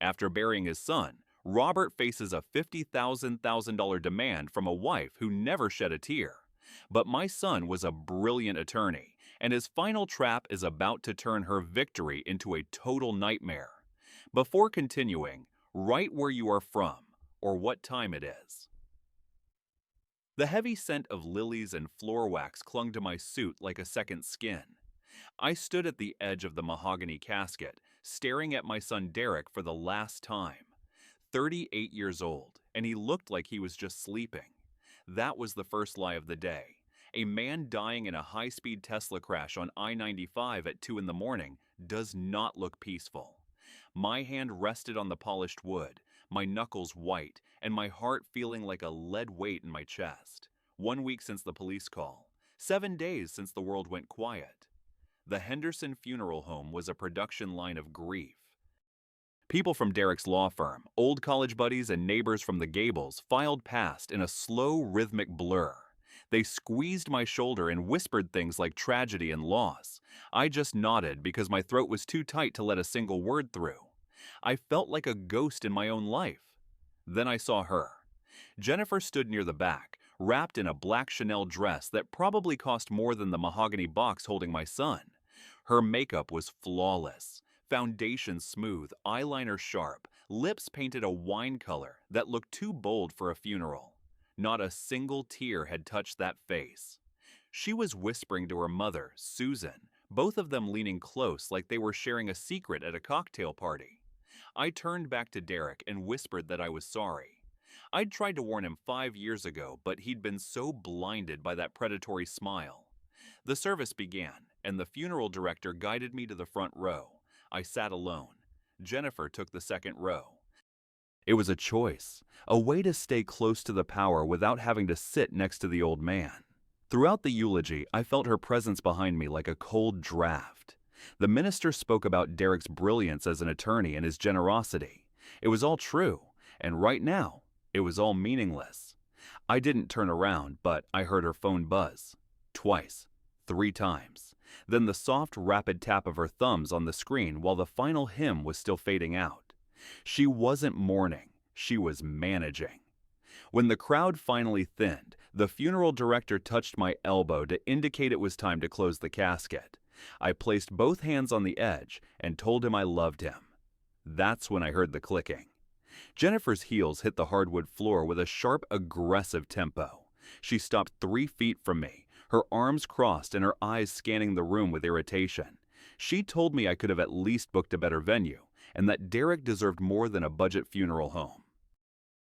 After burying his son, Robert faces a $50,000 demand from a wife who never shed a tear. But my son was a brilliant attorney, and his final trap is about to turn her victory into a total nightmare. Before continuing, write where you are from or what time it is. The heavy scent of lilies and floor wax clung to my suit like a second skin. I stood at the edge of the mahogany casket, staring at my son Derek for the last time. 38 years old, and he looked like he was just sleeping. That was the first lie of the day. A man dying in a high-speed Tesla crash on I-95 at 2 in the morning does not look peaceful. My hand rested on the polished wood, my knuckles white, and my heart feeling like a lead weight in my chest. 1 week since the police call. 7 days since the world went quiet. The Henderson Funeral Home was a production line of grief. People from Derek's law firm, old college buddies, and neighbors from the Gables filed past in a slow, rhythmic blur. They squeezed my shoulder and whispered things like tragedy and loss. I just nodded because my throat was too tight to let a single word through. I felt like a ghost in my own life. Then I saw her. Jennifer stood near the back, wrapped in a black Chanel dress that probably cost more than the mahogany box holding my son. Her makeup was flawless. Foundation smooth, eyeliner sharp, lips painted a wine color that looked too bold for a funeral. Not a single tear had touched that face. She was whispering to her mother, Susan, both of them leaning close like they were sharing a secret at a cocktail party. I turned back to Derek and whispered that I was sorry. I'd tried to warn him 5 years ago, but he'd been so blinded by that predatory smile. The service began, and the funeral director guided me to the front row. I sat alone. Jennifer took the second row. It was a choice, a way to stay close to the power without having to sit next to the old man. Throughout the eulogy, I felt her presence behind me like a cold draft. The minister spoke about Derek's brilliance as an attorney and his generosity. It was all true, and right now, it was all meaningless. I didn't turn around, but I heard her phone buzz. Twice. 3 times. Then the soft, rapid tap of her thumbs on the screen while the final hymn was still fading out. She wasn't mourning, she was managing. When the crowd finally thinned, the funeral director touched my elbow to indicate it was time to close the casket. I placed both hands on the edge and told him I loved him. That's when I heard the clicking. Jennifer's heels hit the hardwood floor with a sharp, aggressive tempo. She stopped 3 feet from me, her arms crossed and her eyes scanning the room with irritation. She told me I could have at least booked a better venue, and that Derek deserved more than a budget funeral home.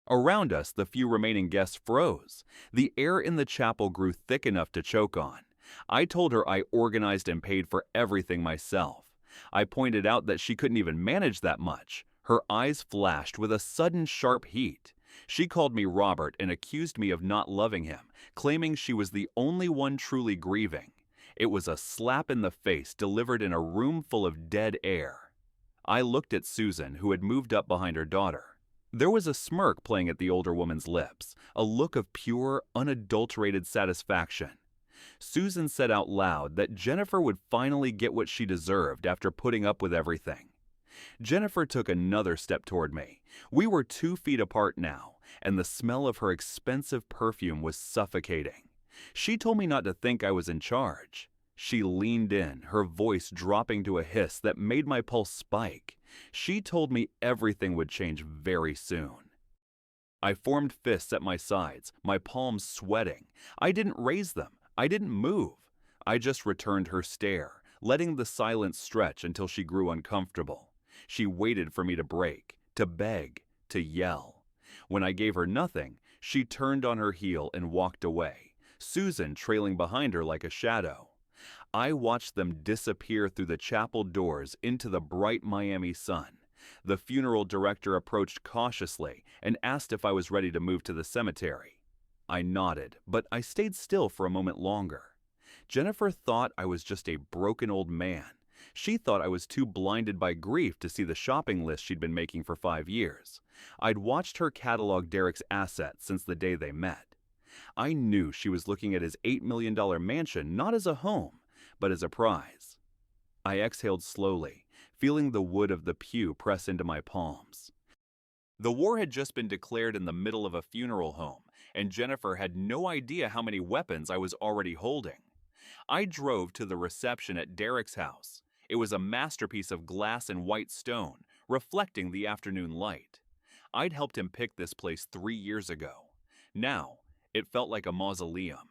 Around us, the few remaining guests froze. The air in the chapel grew thick enough to choke on. I told her I organized and paid for everything myself. I pointed out that she couldn't even manage that much. Her eyes flashed with a sudden sharp heat. She called me Robert and accused me of not loving him, claiming she was the only one truly grieving. It was a slap in the face delivered in a room full of dead air. I looked at Susan, who had moved up behind her daughter. There was a smirk playing at the older woman's lips, a look of pure, unadulterated satisfaction. Susan said out loud that Jennifer would finally get what she deserved after putting up with everything. Jennifer took another step toward me. We were 2 feet apart now, and the smell of her expensive perfume was suffocating. She told me not to think I was in charge. She leaned in, her voice dropping to a hiss that made my pulse spike. She told me everything would change very soon. I formed fists at my sides, my palms sweating. I didn't raise them. I didn't move. I just returned her stare, letting the silence stretch until she grew uncomfortable. She waited for me to break, to beg, to yell. When I gave her nothing, she turned on her heel and walked away, Susan trailing behind her like a shadow. I watched them disappear through the chapel doors into the bright Miami sun. The funeral director approached cautiously and asked if I was ready to move to the cemetery. I nodded, but I stayed still for a moment longer. Jennifer thought I was just a broken old man. She thought I was too blinded by grief to see the shopping list she'd been making for 5 years. I'd watched her catalog Derek's assets since the day they met. I knew she was looking at his $8 million mansion not as a home, but as a prize. I exhaled slowly, feeling the wood of the pew press into my palms. The war had just been declared in the middle of a funeral home, and Jennifer had no idea how many weapons I was already holding. I drove to the reception at Derek's house. It was a masterpiece of glass and white stone, reflecting the afternoon light. I'd helped him pick this place 3 years ago. Now, it felt like a mausoleum.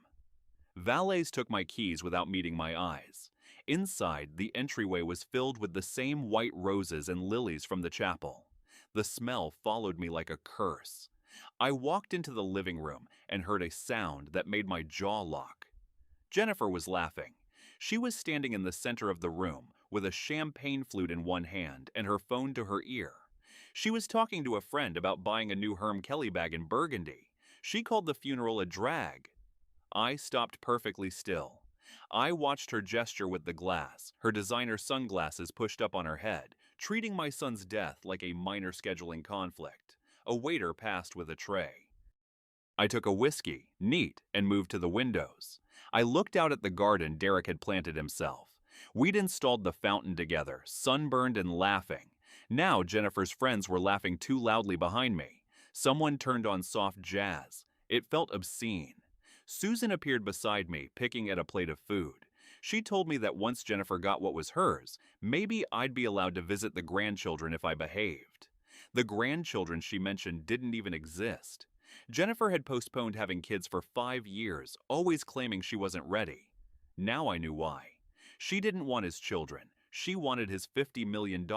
Valets took my keys without meeting my eyes. Inside, the entryway was filled with the same white roses and lilies from the chapel. The smell followed me like a curse. I walked into the living room and heard a sound that made my jaw lock. Jennifer was laughing. She was standing in the center of the room with a champagne flute in one hand and her phone to her ear. She was talking to a friend about buying a new Herm Kelly bag in Burgundy. She called the funeral a drag. I stopped perfectly still. I watched her gesture with the glass, her designer sunglasses pushed up on her head, treating my son's death like a minor scheduling conflict. A waiter passed with a tray. I took a whiskey, neat, and moved to the windows. I looked out at the garden Derek had planted himself. We'd installed the fountain together, sunburned and laughing. Now Jennifer's friends were laughing too loudly behind me. Someone turned on soft jazz. It felt obscene. Susan appeared beside me, picking at a plate of food. She told me that once Jennifer got what was hers, maybe I'd be allowed to visit the grandchildren if I behaved. The grandchildren she mentioned didn't even exist. Jennifer had postponed having kids for 5 years, always claiming she wasn't ready. Now I knew why. She didn't want his children. She wanted his $50 million.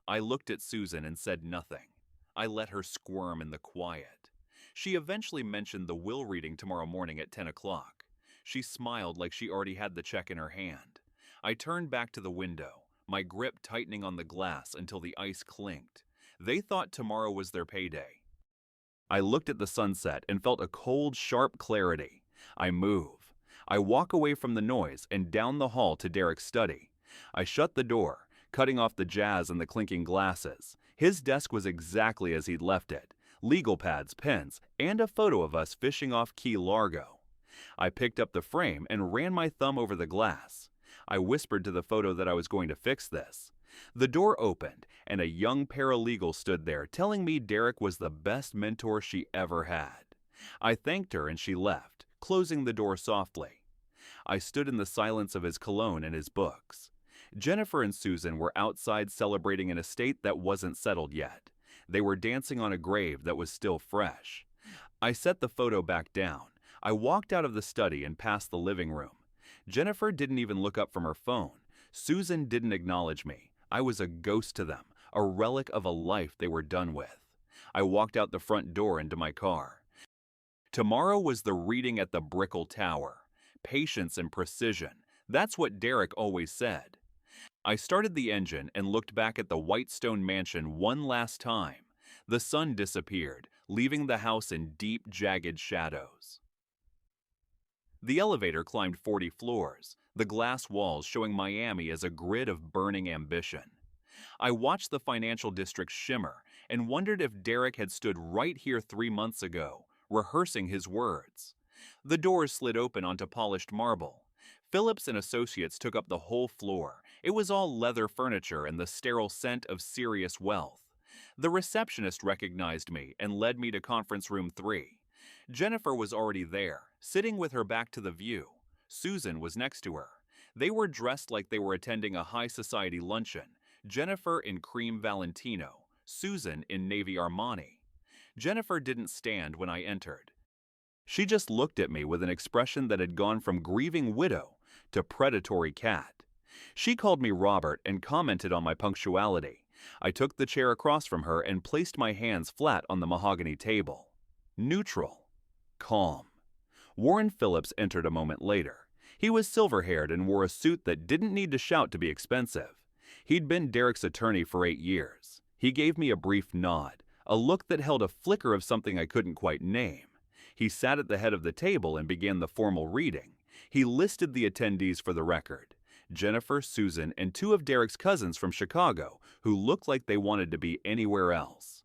I looked at Susan and said nothing. I let her squirm in the quiet. She eventually mentioned the will reading tomorrow morning at 10 o'clock. She smiled like she already had the check in her hand. I turned back to the window, my grip tightening on the glass until the ice clinked. They thought tomorrow was their payday. I looked at the sunset and felt a cold, sharp clarity. I move. I walk away from the noise and down the hall to Derek's study. I shut the door, cutting off the jazz and the clinking glasses. His desk was exactly as he'd left it. Legal pads, pens, and a photo of us fishing off Key Largo. I picked up the frame and ran my thumb over the glass. I whispered to the photo that I was going to fix this. The door opened, and a young paralegal stood there telling me Derek was the best mentor she ever had. I thanked her and she left, closing the door softly. I stood in the silence of his cologne and his books. Jennifer and Susan were outside celebrating an estate that wasn't settled yet. They were dancing on a grave that was still fresh. I set the photo back down. I walked out of the study and past the living room. Jennifer didn't even look up from her phone. Susan didn't acknowledge me. I was a ghost to them, a relic of a life they were done with. I walked out the front door into my car. Tomorrow was the reading at the Brickell Tower. Patience and precision. That's what Derek always said. I started the engine and looked back at the Whitestone mansion one last time. The sun disappeared, leaving the house in deep, jagged shadows. The elevator climbed 40 floors, the glass walls showing Miami as a grid of burning ambition. I watched the financial district shimmer and wondered if Derek had stood right here 3 months ago, rehearsing his words. The doors slid open onto polished marble. Phillips and Associates took up the whole floor. It was all leather furniture and the sterile scent of serious wealth. The receptionist recognized me and led me to conference room 3. Jennifer was already there, sitting with her back to the view. Susan was next to her. They were dressed like they were attending a high society luncheon. Jennifer in cream Valentino, Susan in navy Armani. Jennifer didn't stand when I entered. She just looked at me with an expression that had gone from grieving widow to predatory cat. She called me Robert and commented on my punctuality. I took the chair across from her and placed my hands flat on the mahogany table. Neutral. Calm. Warren Phillips entered a moment later. He was silver-haired and wore a suit that didn't need to shout to be expensive. He'd been Derek's attorney for 8 years. He gave me a brief nod, a look that held a flicker of something I couldn't quite name. He sat at the head of the table and began the formal reading. He listed the attendees for the record. Jennifer, Susan, and 2 of Derek's cousins from Chicago, who looked like they wanted to be anywhere else.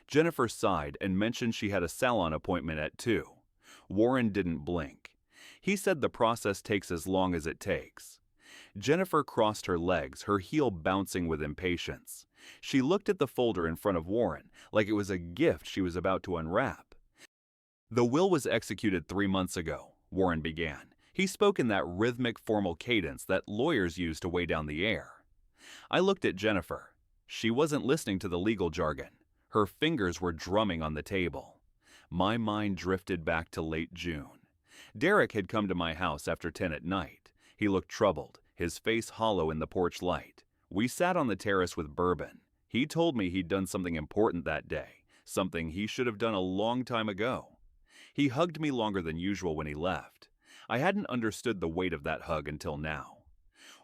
Jennifer sighed and mentioned she had a salon appointment at 2. Warren didn't blink. He said the process takes as long as it takes. Jennifer crossed her legs, her heel bouncing with impatience. She looked at the folder in front of Warren like it was a gift she was about to unwrap. "The will was executed 3 months ago," Warren began. He spoke in that rhythmic, formal cadence that lawyers use to weigh down the air. I looked at Jennifer. She wasn't listening to the legal jargon. Her fingers were drumming on the table. My mind drifted back to late June. Derek had come to my house after 10 at night. He looked troubled, his face hollow in the porch light. We sat on the terrace with bourbon. He told me he'd done something important that day, something he should have done a long time ago. He hugged me longer than usual when he left. I hadn't understood the weight of that hug until now.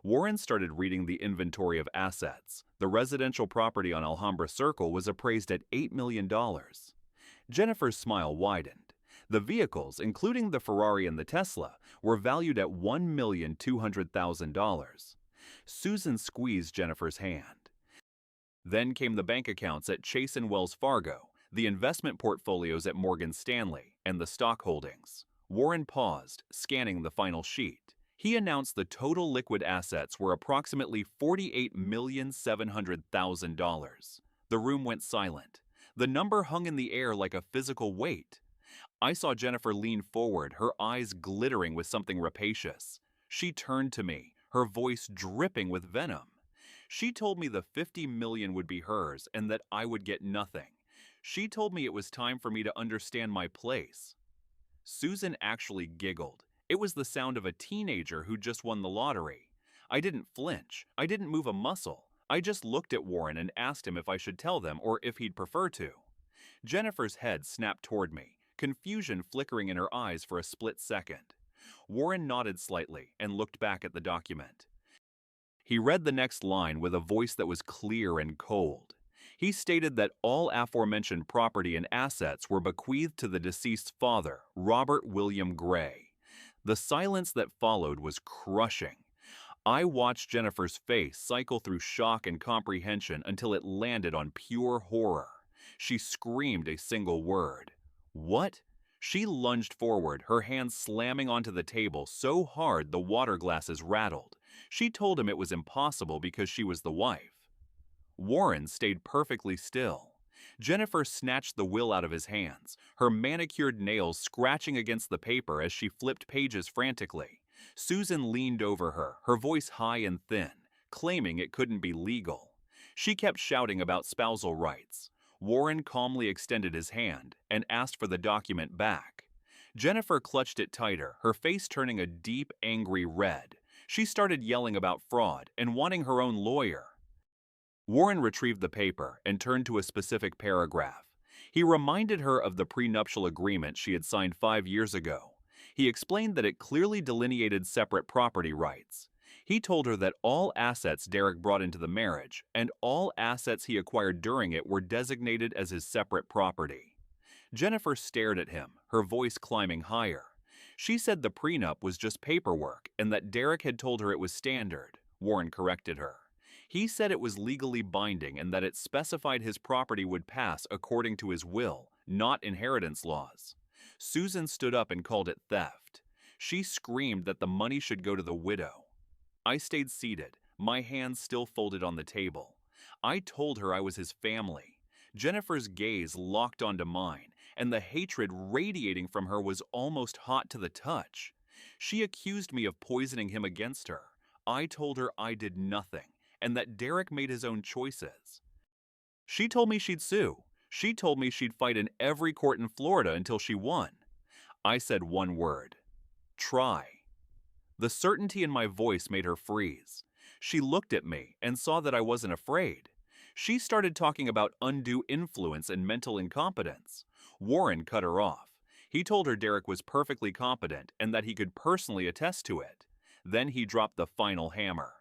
Warren started reading the inventory of assets. The residential property on Alhambra Circle was appraised at $8 million. Jennifer's smile widened. The vehicles, including the Ferrari and the Tesla, were valued at $1,200,000. Susan squeezed Jennifer's hand. Then came the bank accounts at Chase and Wells Fargo, the investment portfolios at Morgan Stanley, and the stock holdings. Warren paused, scanning the final sheet. He announced the total liquid assets were approximately $48,700,000. The room went silent. The number hung in the air like a physical weight. I saw Jennifer lean forward, her eyes glittering with something rapacious. She turned to me, her voice dripping with venom. She told me the $50 million would be hers and that I would get nothing. She told me it was time for me to understand my place. Susan actually giggled. It was the sound of a teenager who just won the lottery. I didn't flinch. I didn't move a muscle. I just looked at Warren and asked him if I should tell them or if he'd prefer to. Jennifer's head snapped toward me, confusion flickering in her eyes for a split second. Warren nodded slightly and looked back at the document. He read the next line with a voice that was clear and cold. He stated that all aforementioned property and assets were bequeathed to the deceased's father, Robert William Gray. The silence that followed was crushing. I watched Jennifer's face cycle through shock and comprehension until it landed on pure horror. She screamed a single word. "What?" She lunged forward, her hands slamming onto the table so hard the water glasses rattled. She told him it was impossible because she was the wife. Warren stayed perfectly still. Jennifer snatched the will out of his hands, her manicured nails scratching against the paper as she flipped pages frantically. Susan leaned over her, her voice high and thin, claiming it couldn't be legal. She kept shouting about spousal rights. Warren calmly extended his hand and asked for the document back. Jennifer clutched it tighter, her face turning a deep, angry red. She started yelling about fraud and wanting her own lawyer. Warren retrieved the paper and turned to a specific paragraph. He reminded her of the prenuptial agreement she had signed 5 years ago. He explained that it clearly delineated separate property rights. He told her that all assets Derek brought into the marriage and all assets he acquired during it were designated as his separate property. Jennifer stared at him, her voice climbing higher. She said the prenup was just paperwork and that Derek had told her it was standard. Warren corrected her. He said it was legally binding and that it specified his property would pass according to his will, not inheritance laws. Susan stood up and called it theft. She screamed that the money should go to the widow. I stayed seated, my hands still folded on the table. I told her I was his family. Jennifer's gaze locked onto mine, and the hatred radiating from her was almost hot to the touch. She accused me of poisoning him against her. I told her I did nothing, and that Derek made his own choices. She told me she'd sue. She told me she'd fight in every court in Florida until she won. I said one word: try. The certainty in my voice made her freeze. She looked at me and saw that I wasn't afraid. She started talking about undue influence and mental incompetence. Warren cut her off. He told her Derek was perfectly competent and that he could personally attest to it. Then he dropped the final hammer.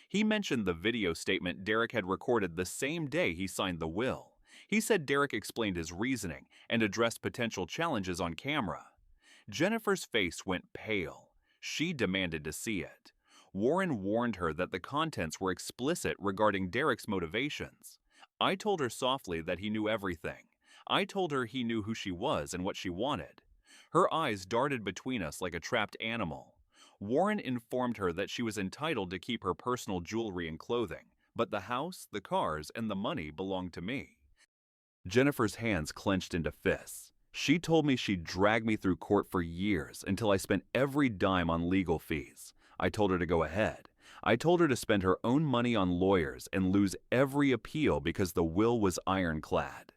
He mentioned the video statement Derek had recorded the same day he signed the will. He said Derek explained his reasoning and addressed potential challenges on camera. Jennifer's face went pale. She demanded to see it. Warren warned her that the contents were explicit regarding Derek's motivations. I told her softly that he knew everything. I told her he knew who she was and what she wanted. Her eyes darted between us like a trapped animal. Warren informed her that she was entitled to keep her personal jewelry and clothing, but the house, the cars, and the money belonged to me. Jennifer's hands clenched into fists. She told me she'd drag me through court for years until I spent every dime on legal fees. I told her to go ahead. I told her to spend her own money on lawyers and lose every appeal because the will was ironclad.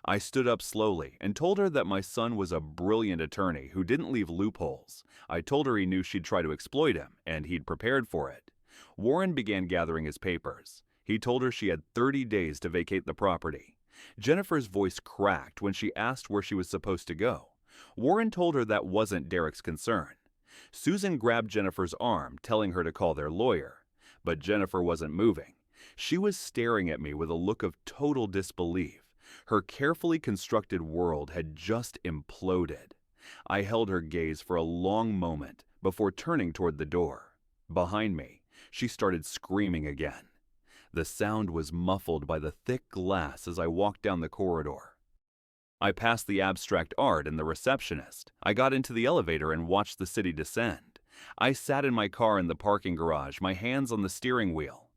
I stood up slowly and told her that my son was a brilliant attorney who didn't leave loopholes. I told her he knew she'd try to exploit him, and he'd prepared for it. Warren began gathering his papers. He told her she had 30 days to vacate the property. Jennifer's voice cracked when she asked where she was supposed to go. Warren told her that wasn't Derek's concern. Susan grabbed Jennifer's arm, telling her to call their lawyer. But Jennifer wasn't moving. She was staring at me with a look of total disbelief. Her carefully constructed world had just imploded. I held her gaze for a long moment before turning toward the door. Behind me, she started screaming again. The sound was muffled by the thick glass as I walked down the corridor. I passed the abstract art and the receptionist. I got into the elevator and watched the city descend. I sat in my car in the parking garage, my hands on the steering wheel.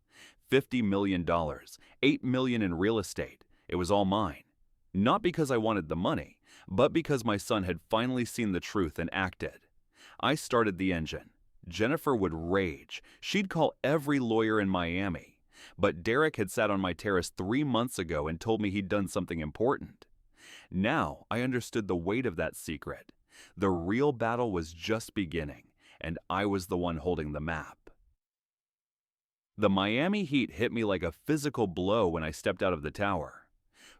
$50 million, $8 million in real estate. It was all mine. Not because I wanted the money, but because my son had finally seen the truth and acted. I started the engine. Jennifer would rage. She'd call every lawyer in Miami. But Derek had sat on my terrace 3 months ago and told me he'd done something important. Now I understood the weight of that secret. The real battle was just beginning, and I was the one holding the map. The Miami heat hit me like a physical blow when I stepped out of the tower.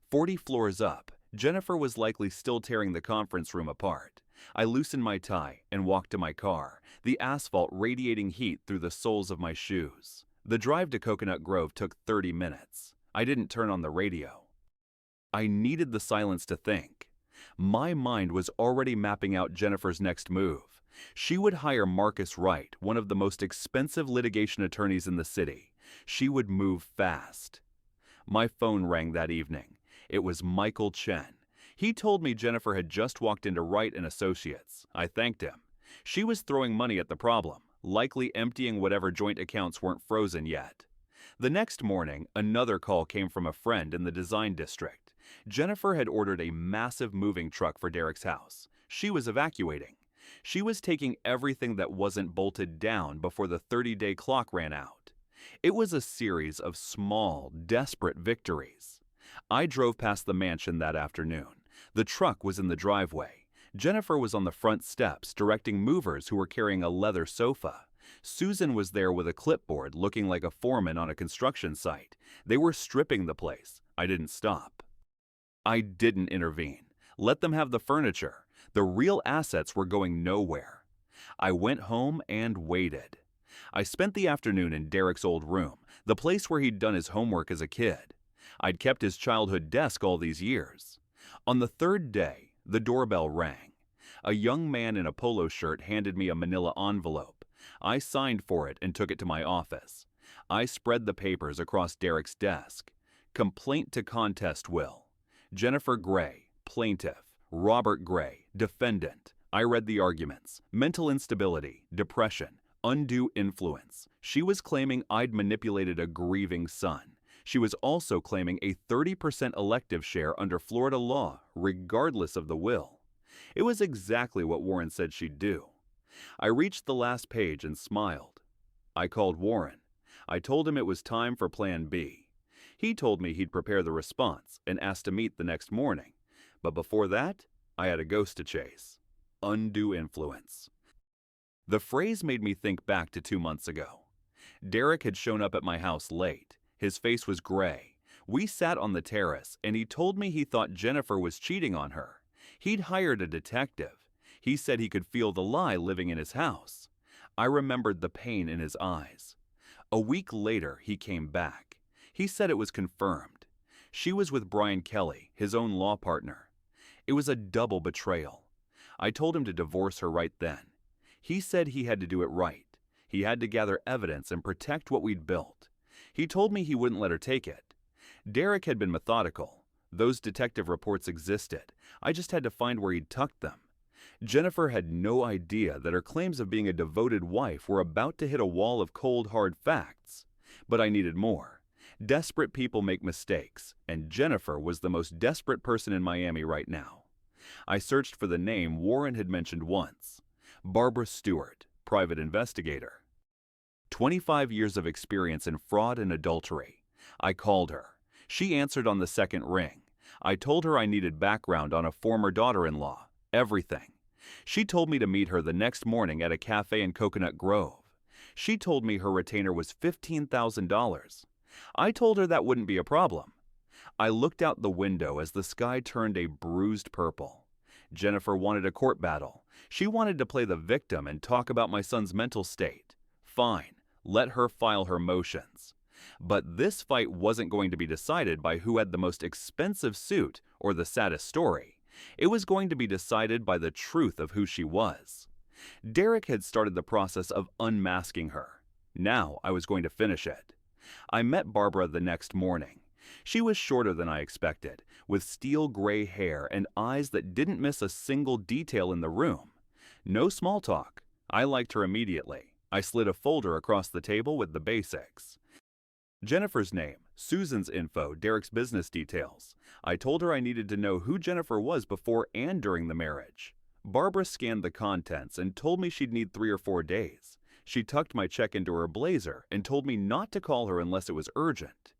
40 floors up, Jennifer was likely still tearing the conference room apart. I loosened my tie and walked to my car, the asphalt radiating heat through the soles of my shoes. The drive to Coconut Grove took 30 minutes. I didn't turn on the radio. I needed the silence to think. My mind was already mapping out Jennifer's next move. She would hire Marcus Wright, one of the most expensive litigation attorneys in the city. She would move fast. My phone rang that evening. It was Michael Chen. He told me Jennifer had just walked into Wright and Associates. I thanked him. She was throwing money at the problem, likely emptying whatever joint accounts weren't frozen yet. The next morning, another call came from a friend in the design district. Jennifer had ordered a massive moving truck for Derek's house. She was evacuating. She was taking everything that wasn't bolted down before the 30-day clock ran out. It was a series of small, desperate victories. I drove past the mansion that afternoon. The truck was in the driveway. Jennifer was on the front steps directing movers who were carrying a leather sofa. Susan was there with a clipboard looking like a foreman on a construction site. They were stripping the place. I didn't stop. I didn't intervene. Let them have the furniture. The real assets were going nowhere. I went home and waited. I spent the afternoon in Derek's old room, the place where he'd done his homework as a kid. I'd kept his childhood desk all these years. On the third day, the doorbell rang. A young man in a polo shirt handed me a manila envelope. I signed for it and took it to my office. I spread the papers across Derek's desk. Complaint to contest will. Jennifer Gray, plaintiff. Robert Gray, defendant. I read the arguments. Mental instability, depression, undue influence. She was claiming I'd manipulated a grieving son. She was also claiming a 30% elective share under Florida law, regardless of the will. It was exactly what Warren said she'd do. I reached the last page and smiled. I called Warren. I told him it was time for Plan B. He told me he'd prepare the response and asked to meet the next morning. But before that, I had a ghost to chase. Undue influence. The phrase made me think back to 2 months ago. Derek had shown up at my house late. His face was gray. We sat on the terrace, and he told me he thought Jennifer was cheating on her. He'd hired a detective. He said he could feel the lie living in his house. I remembered the pain in his eyes. A week later, he came back. He said it was confirmed. She was with Brian Kelly, his own law partner. It was a double betrayal. I told him to divorce her right then. He said he had to do it right. He had to gather evidence and protect what we'd built. He told me he wouldn't let her take it. Derek had been methodical. Those detective reports existed. I just had to find where he'd tucked them. Jennifer had no idea that her claims of being a devoted wife were about to hit a wall of cold, hard facts. But I needed more. Desperate people make mistakes, and Jennifer was the most desperate person in Miami right now. I searched for the name Warren had mentioned once. Barbara Stewart, private investigator. 25 years of experience in fraud and adultery. I called her. She answered on the second ring. I told her I needed background on a former daughter-in-law. Everything. She told me to meet her the next morning at a cafe in Coconut Grove. She told me her retainer was $15,000. I told her that wouldn't be a problem. I looked out the window as the sky turned a bruised purple. Jennifer wanted a court battle. She wanted to play the victim and talk about my son's mental state. Fine, let her file her motions. But this fight wasn't going to be decided by who had the most expensive suit or the saddest story. It was going to be decided by the truth of who she was. Derek had started the process of unmasking her. Now I was going to finish it. I met Barbara the next morning. She was shorter than I expected, with steel gray hair and eyes that didn't miss a single detail in the room. No small talk. I liked her immediately. I slid a folder across the table with the basics. Jennifer's name, Susan's info, Derek's business details. I told her I needed to know who Jennifer was before and during the marriage. Barbara scanned the contents and told me she'd need 3 or 4 days. She tucked my check into her blazer and told me not to call her unless it was urgent.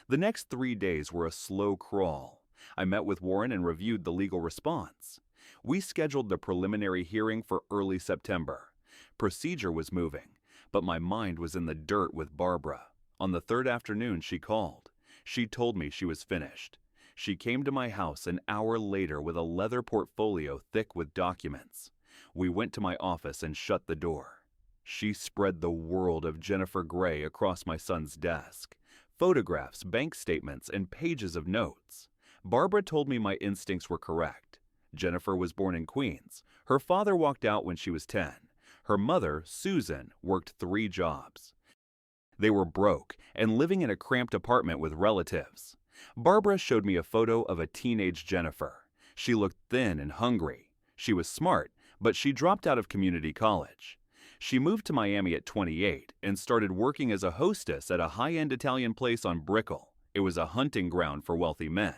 The next 3 days were a slow crawl. I met with Warren and reviewed the legal response. We scheduled the preliminary hearing for early September. Procedure was moving, but my mind was in the dirt with Barbara. On the 3rd afternoon, she called. She told me she was finished. She came to my house an hour later with a leather portfolio thick with documents. We went to my office and shut the door. She spread the world of Jennifer Gray across my son's desk. Photographs, bank statements, and pages of notes. Barbara told me my instincts were correct. Jennifer was born in Queens. Her father walked out when she was 10. Her mother, Susan, worked 3 jobs. They were broke and living in a cramped apartment with relatives. Barbara showed me a photo of a teenage Jennifer. She looked thin and hungry. She was smart, but she dropped out of community college. She moved to Miami at 28 and started working as a hostess at a high-end Italian place on Brickell. It was a hunting ground for wealthy men.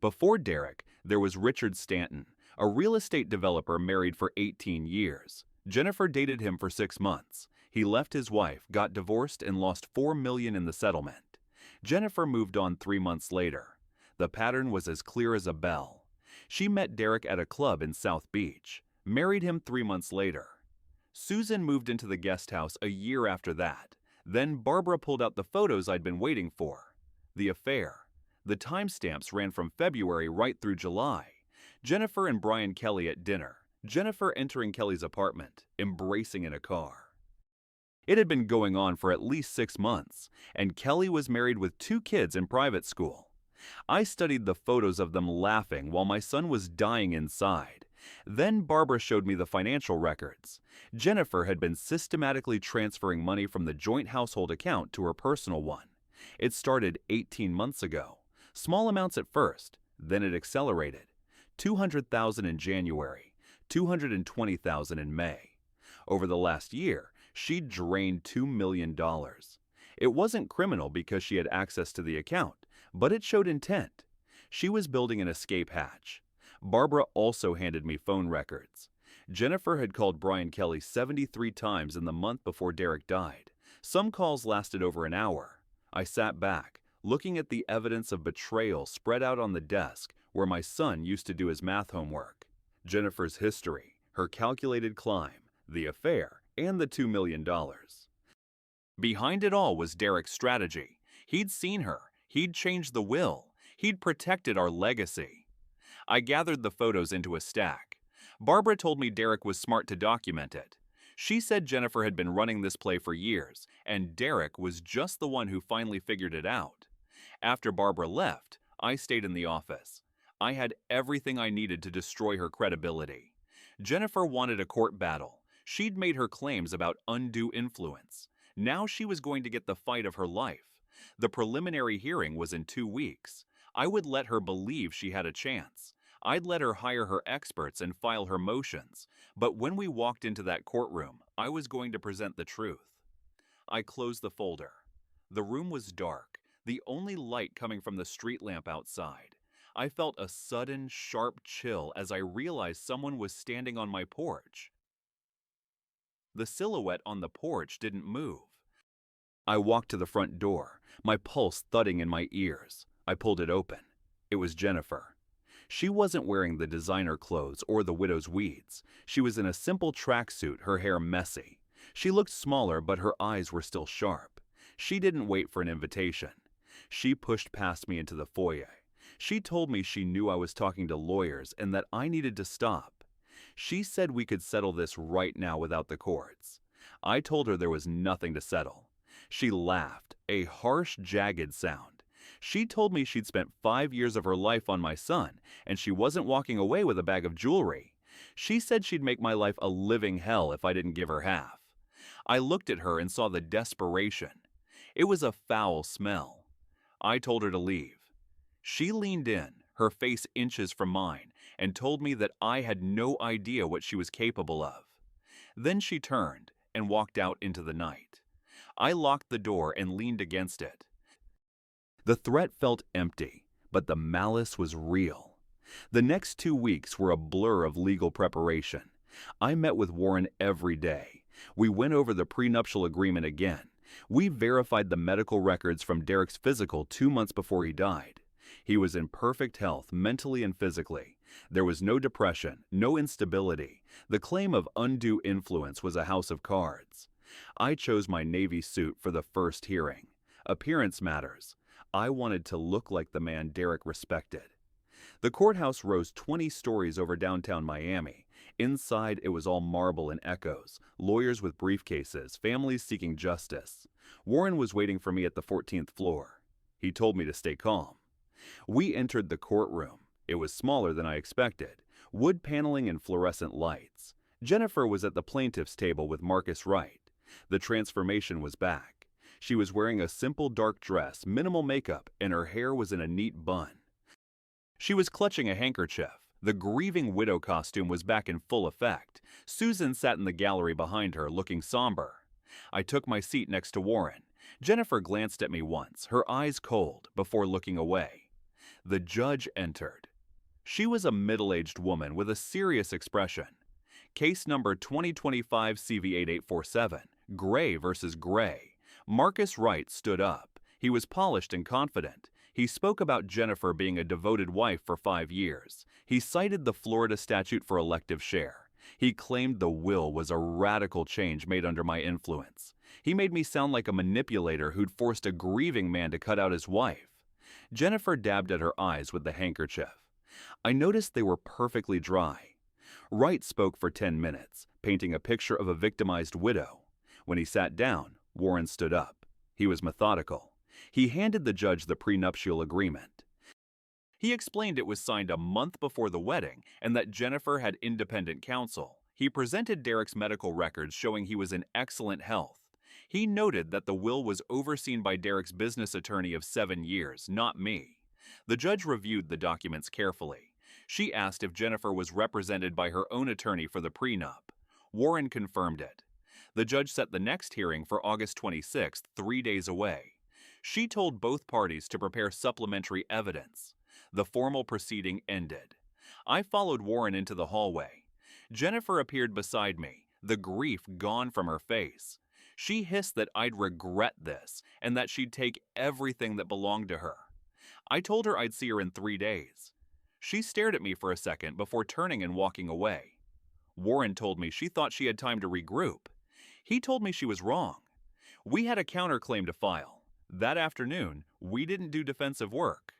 Before Derek, there was Richard Stanton, a real estate developer married for 18 years. Jennifer dated him for 6 months. He left his wife, got divorced, and lost $4 million in the settlement. Jennifer moved on 3 months later. The pattern was as clear as a bell. She met Derek at a club in South Beach, married him 3 months later. Susan moved into the guest house a year after that. Then Barbara pulled out the photos I'd been waiting for. The affair. The timestamps ran from February right through July. Jennifer and Brian Kelly at dinner. Jennifer entering Kelly's apartment, embracing in a car. It had been going on for at least 6 months, and Kelly was married with 2 kids in private school. I studied the photos of them laughing while my son was dying inside. Then Barbara showed me the financial records. Jennifer had been systematically transferring money from the joint household account to her personal one. It started 18 months ago. Small amounts at first, then it accelerated. $200,000 in January, $220,000 in May. Over the last year, she drained $2 million. It wasn't criminal because she had access to the account, but it showed intent. She was building an escape hatch. Barbara also handed me phone records. Jennifer had called Brian Kelly 73 times in the month before Derek died. Some calls lasted over an hour. I sat back, looking at the evidence of betrayal spread out on the desk where my son used to do his math homework. Jennifer's history, her calculated climb, the affair, and the $2 million. Behind it all was Derek's strategy. He'd seen her. He'd changed the will. He'd protected our legacy. I gathered the photos into a stack. Barbara told me Derek was smart to document it. She said Jennifer had been running this play for years, and Derek was just the one who finally figured it out. After Barbara left, I stayed in the office. I had everything I needed to destroy her credibility. Jennifer wanted a court battle. She'd made her claims about undue influence. Now she was going to get the fight of her life. The preliminary hearing was in 2 weeks. I would let her believe she had a chance. I'd let her hire her experts and file her motions, but when we walked into that courtroom, I was going to present the truth. I closed the folder. The room was dark, the only light coming from the street lamp outside. I felt a sudden, sharp chill as I realized someone was standing on my porch. The silhouette on the porch didn't move. I walked to the front door, my pulse thudding in my ears. I pulled it open. It was Jennifer. She wasn't wearing the designer clothes or the widow's weeds. She was in a simple tracksuit, her hair messy. She looked smaller, but her eyes were still sharp. She didn't wait for an invitation. She pushed past me into the foyer. She told me she knew I was talking to lawyers and that I needed to stop. She said we could settle this right now without the courts. I told her there was nothing to settle. She laughed, a harsh, jagged sound. She told me she'd spent 5 years of her life on my son, and she wasn't walking away with a bag of jewelry. She said she'd make my life a living hell if I didn't give her half. I looked at her and saw the desperation. It was a foul smell. I told her to leave. She leaned in, her face inches from mine, and told me that I had no idea what she was capable of. Then she turned and walked out into the night. I locked the door and leaned against it. The threat felt empty, but the malice was real. The next 2 weeks were a blur of legal preparation. I met with Warren every day. We went over the prenuptial agreement again. We verified the medical records from Derek's physical 2 months before he died. He was in perfect health, mentally and physically. There was no depression, no instability. The claim of undue influence was a house of cards. I chose my Navy suit for the first hearing. Appearance matters. I wanted to look like the man Derek respected. The courthouse rose 20 stories over downtown Miami. Inside, it was all marble and echoes, lawyers with briefcases, families seeking justice. Warren was waiting for me at the 14th floor. He told me to stay calm. We entered the courtroom. It was smaller than I expected, wood paneling and fluorescent lights. Jennifer was at the plaintiff's table with Marcus Wright. The transformation was back. She was wearing a simple dark dress, minimal makeup, and her hair was in a neat bun. She was clutching a handkerchief. The grieving widow costume was back in full effect. Susan sat in the gallery behind her, looking somber. I took my seat next to Warren. Jennifer glanced at me once, her eyes cold, before looking away. The judge entered. She was a middle-aged woman with a serious expression. Case number 2025 CV8847, Gray versus Gray. Marcus Wright stood up. He was polished and confident. He spoke about Jennifer being a devoted wife for 5 years. He cited the Florida statute for elective share. He claimed the will was a radical change made under my influence. He made me sound like a manipulator who'd forced a grieving man to cut out his wife. Jennifer dabbed at her eyes with the handkerchief. I noticed they were perfectly dry. Wright spoke for 10 minutes, painting a picture of a victimized widow. When he sat down, Warren stood up. He was methodical. He handed the judge the prenuptial agreement. He explained it was signed a month before the wedding and that Jennifer had independent counsel. He presented Derek's medical records showing he was in excellent health. He noted that the will was overseen by Derek's business attorney of 7 years, not me. The judge reviewed the documents carefully. She asked if Jennifer was represented by her own attorney for the prenup. Warren confirmed it. The judge set the next hearing for August 26th, 3 days away. She told both parties to prepare supplementary evidence. The formal proceeding ended. I followed Warren into the hallway. Jennifer appeared beside me, the grief gone from her face. She hissed that I'd regret this and that she'd take everything that belonged to her. I told her I'd see her in 3 days. She stared at me for a second before turning and walking away. Warren told me she thought she had time to regroup. He told me she was wrong. We had a counterclaim to file. That afternoon, we didn't do defensive work.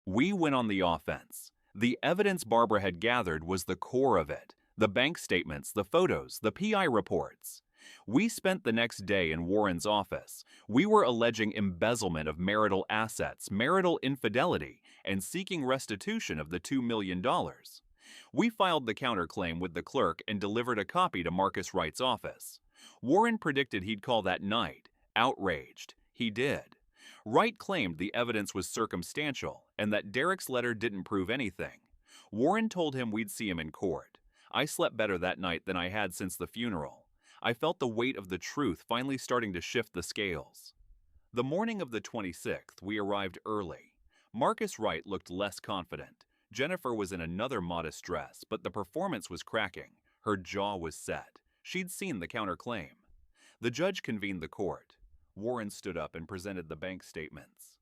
We went on the offense. The evidence Barbara had gathered was the core of it. The bank statements, the photos, the PI reports. We spent the next day in Warren's office. We were alleging embezzlement of marital assets, marital infidelity, and seeking restitution of the $2 million. We filed the counterclaim with the clerk and delivered a copy to Marcus Wright's office. Warren predicted he'd call that night, outraged. He did. Wright claimed the evidence was circumstantial and that Derek's letter didn't prove anything. Warren told him we'd see him in court. I slept better that night than I had since the funeral. I felt the weight of the truth finally starting to shift the scales. The morning of the 26th, we arrived early. Marcus Wright looked less confident. Jennifer was in another modest dress, but the performance was cracking. Her jaw was set. She'd seen the counterclaim. The judge convened the court. Warren stood up and presented the bank statements.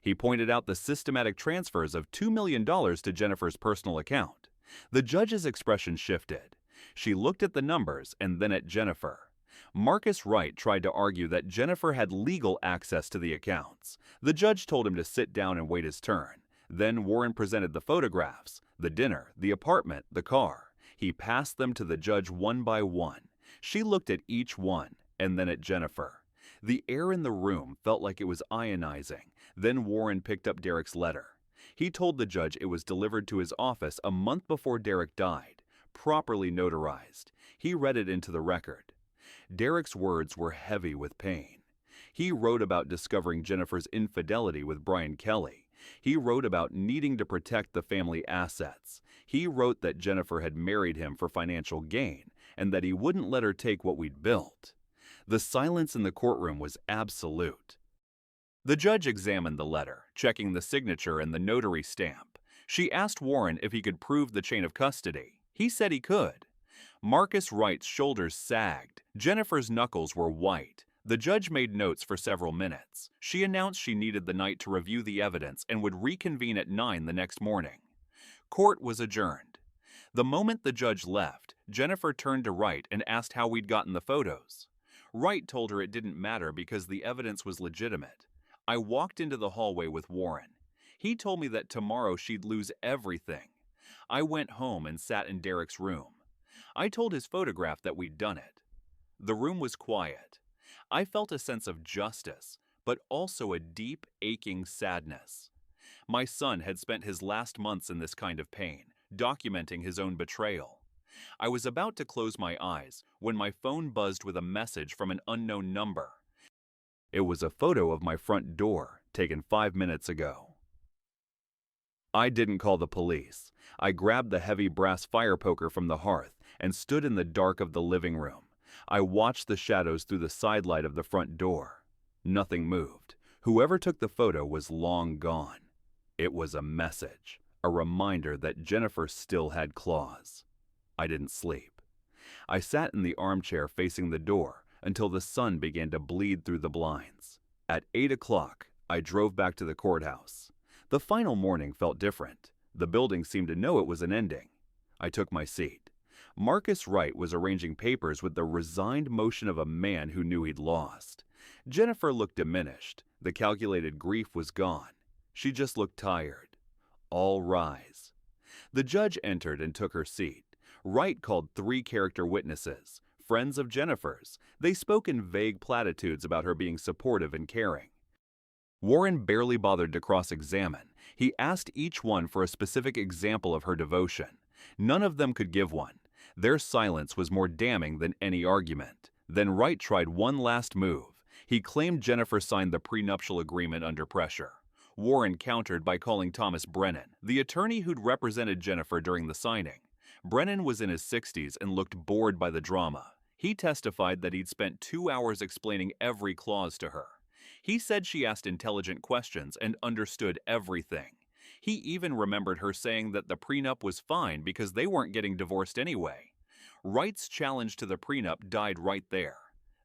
He pointed out the systematic transfers of $2 million to Jennifer's personal account. The judge's expression shifted. She looked at the numbers and then at Jennifer. Marcus Wright tried to argue that Jennifer had legal access to the accounts. The judge told him to sit down and wait his turn. Then Warren presented the photographs, the dinner, the apartment, the car. He passed them to the judge one by one. She looked at each one and then at Jennifer. The air in the room felt like it was ionizing. Then Warren picked up Derek's letter. He told the judge it was delivered to his office a month before Derek died, properly notarized. He read it into the record. Derek's words were heavy with pain. He wrote about discovering Jennifer's infidelity with Brian Kelly. He wrote about needing to protect the family assets. He wrote that Jennifer had married him for financial gain and that he wouldn't let her take what we'd built. The silence in the courtroom was absolute. The judge examined the letter, checking the signature and the notary stamp. She asked Warren if he could prove the chain of custody. He said he could. Marcus Wright's shoulders sagged. Jennifer's knuckles were white. The judge made notes for several minutes. She announced she needed the night to review the evidence and would reconvene at 9 the next morning. Court was adjourned. The moment the judge left, Jennifer turned to Wright and asked how we'd gotten the photos. Wright told her it didn't matter because the evidence was legitimate. I walked into the hallway with Warren. He told me that tomorrow she'd lose everything. I went home and sat in Derek's room. I told his photograph that we'd done it. The room was quiet. I felt a sense of justice, but also a deep, aching sadness. My son had spent his last months in this kind of pain, documenting his own betrayal. I was about to close my eyes when my phone buzzed with a message from an unknown number. It was a photo of my front door, taken 5 minutes ago. I didn't call the police. I grabbed the heavy brass fire poker from the hearth and stood in the dark of the living room. I watched the shadows through the sidelight of the front door. Nothing moved. Whoever took the photo was long gone. It was a message, a reminder that Jennifer still had claws. I didn't sleep. I sat in the armchair facing the door until the sun began to bleed through the blinds. At 8 o'clock, I drove back to the courthouse. The final morning felt different. The building seemed to know it was an ending. I took my seat. Marcus Wright was arranging papers with the resigned motion of a man who knew he'd lost. Jennifer looked diminished. The calculated grief was gone. She just looked tired. All rise. The judge entered and took her seat. Wright called 3 character witnesses, friends of Jennifer's. They spoke in vague platitudes about her being supportive and caring. Warren barely bothered to cross-examine. He asked each one for a specific example of her devotion. None of them could give one. Their silence was more damning than any argument. Then Wright tried one last move. He claimed Jennifer signed the prenuptial agreement under pressure. Warren countered by calling Thomas Brennan, the attorney who'd represented Jennifer during the signing. Brennan was in his 60s and looked bored by the drama. He testified that he'd spent 2 hours explaining every clause to her. He said she asked intelligent questions and understood everything. He even remembered her saying that the prenup was fine because they weren't getting divorced anyway. Wright's challenge to the prenup died right there.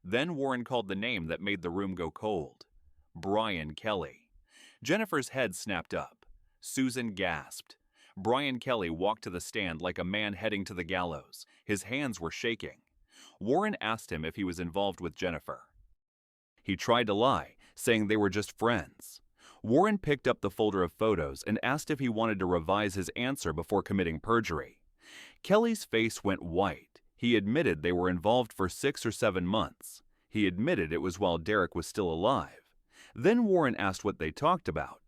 Then Warren called the name that made the room go cold. Brian Kelly. Jennifer's head snapped up. Susan gasped. Brian Kelly walked to the stand like a man heading to the gallows. His hands were shaking. Warren asked him if he was involved with Jennifer. He tried to lie, saying they were just friends. Warren picked up the folder of photos and asked if he wanted to revise his answer before committing perjury. Kelly's face went white. He admitted they were involved for 6 or 7 months. He admitted it was while Derek was still alive. Then Warren asked what they talked about.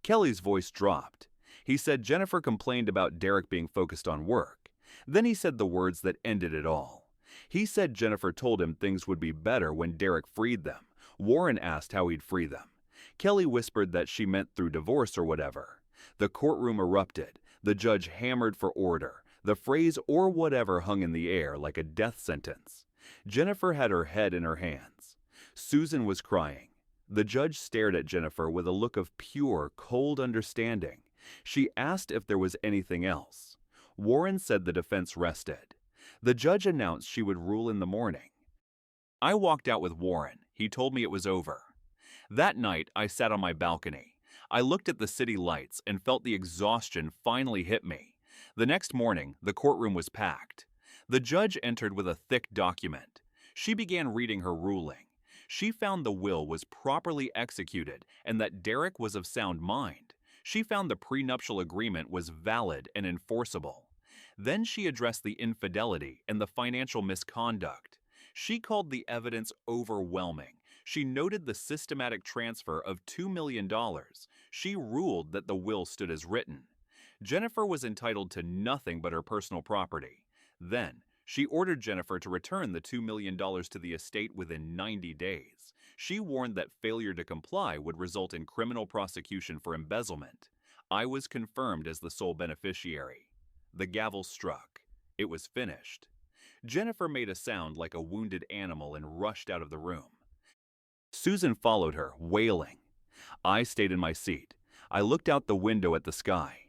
Kelly's voice dropped. He said Jennifer complained about Derek being focused on work. Then he said the words that ended it all. He said Jennifer told him things would be better when Derek freed them. Warren asked how he'd free them. Kelly whispered that she meant through divorce or whatever. The courtroom erupted. The judge hammered for order. The phrase "or whatever" hung in the air like a death sentence. Jennifer had her head in her hands. Susan was crying. The judge stared at Jennifer with a look of pure, cold understanding. She asked if there was anything else. Warren said the defense rested. The judge announced she would rule in the morning. I walked out with Warren. He told me it was over. That night, I sat on my balcony. I looked at the city lights and felt the exhaustion finally hit me. The next morning, the courtroom was packed. The judge entered with a thick document. She began reading her ruling. She found the will was properly executed and that Derek was of sound mind. She found the prenuptial agreement was valid and enforceable. Then she addressed the infidelity and the financial misconduct. She called the evidence overwhelming. She noted the systematic transfer of $2 million. She ruled that the will stood as written. Jennifer was entitled to nothing but her personal property. Then, she ordered Jennifer to return the $2 million to the estate within 90 days. She warned that failure to comply would result in criminal prosecution for embezzlement. I was confirmed as the sole beneficiary. The gavel struck. It was finished. Jennifer made a sound like a wounded animal and rushed out of the room. Susan followed her, wailing. I stayed in my seat. I looked out the window at the sky.